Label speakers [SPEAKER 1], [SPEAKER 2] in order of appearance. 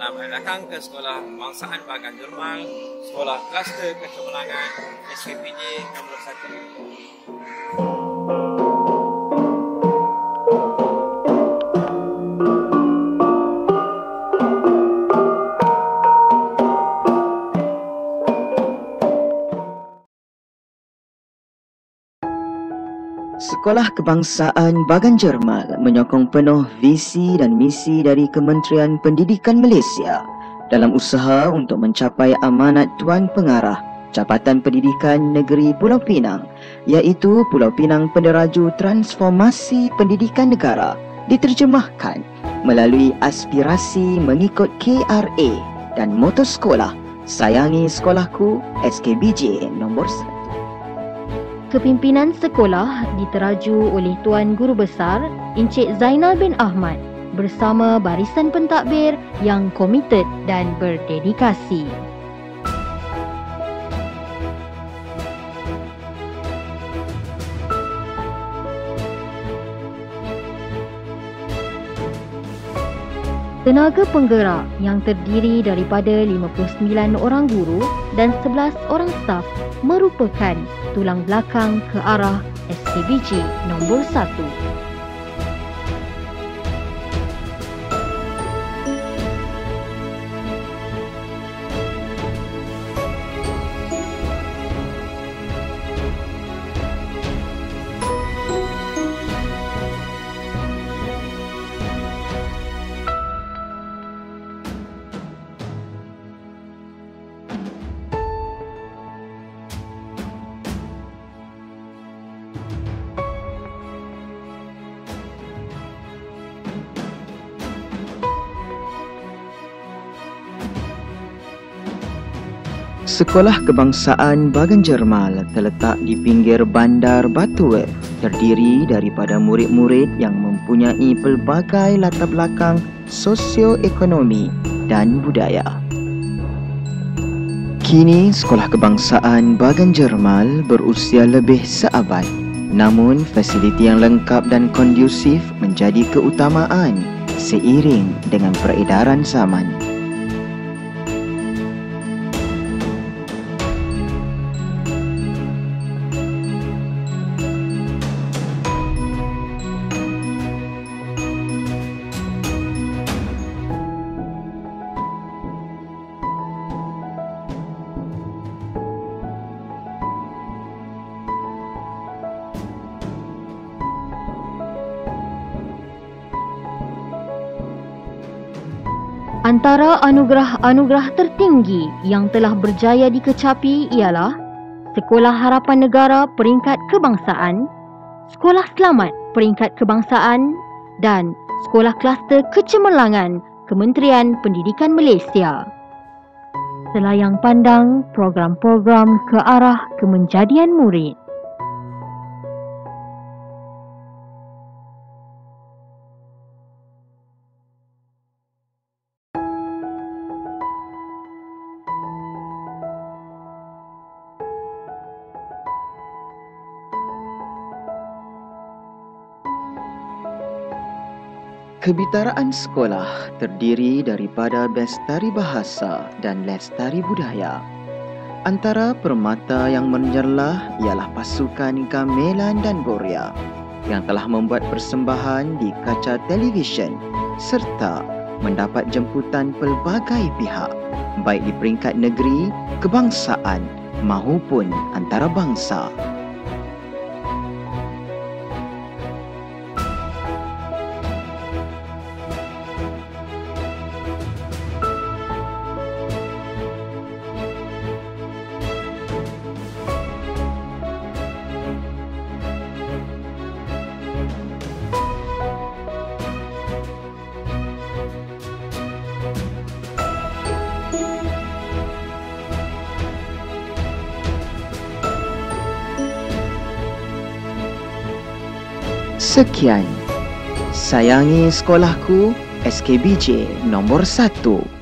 [SPEAKER 1] Selamat datang ke Sekolah Kebangsaan Bagan Jermal, Sekolah Kluster Kecemerlangan, SKPJ nombor 1.
[SPEAKER 2] Sekolah Kebangsaan Bagan Jermal menyokong penuh visi dan misi dari Kementerian Pendidikan Malaysia dalam usaha untuk mencapai amanat Tuan Pengarah Jabatan Pendidikan Negeri Pulau Pinang, iaitu Pulau Pinang Penderaju Transformasi Pendidikan Negara, diterjemahkan melalui aspirasi mengikut KRA dan moto sekolah Sayangi Sekolahku SKBJ nombor 1.
[SPEAKER 3] Kepimpinan sekolah diteraju oleh Tuan Guru Besar Encik Zainal bin Ahmad bersama barisan pentadbir yang komited dan berdedikasi. Tenaga penggerak yang terdiri daripada 59 orang guru dan 11 orang staf merupakan tulang belakang ke arah SKBJ nombor 1.
[SPEAKER 2] Sekolah Kebangsaan Bagan Jermal terletak di pinggir Bandar Batu Wet, terdiri daripada murid-murid yang mempunyai pelbagai latar belakang sosioekonomi dan budaya. Kini Sekolah Kebangsaan Bagan Jermal berusia lebih seabad, namun fasiliti yang lengkap dan kondusif menjadi keutamaan seiring dengan peredaran zaman.
[SPEAKER 3] Antara anugerah-anugerah tertinggi yang telah berjaya dikecapi ialah Sekolah Harapan Negara peringkat kebangsaan, Sekolah Selamat peringkat kebangsaan dan Sekolah Kluster Kecemerlangan Kementerian Pendidikan Malaysia. Selayang pandang program-program ke arah kemenjadian murid.
[SPEAKER 2] Kebitaraan sekolah terdiri daripada Bestari Bahasa dan Lestari Budaya. Antara permata yang menjerlah ialah pasukan gamelan dan boria yang telah membuat persembahan di kaca televisyen serta mendapat jemputan pelbagai pihak, baik di peringkat negeri, kebangsaan maupun antarabangsa. Sekian, Sayangi Sekolahku SKBJ nombor 1.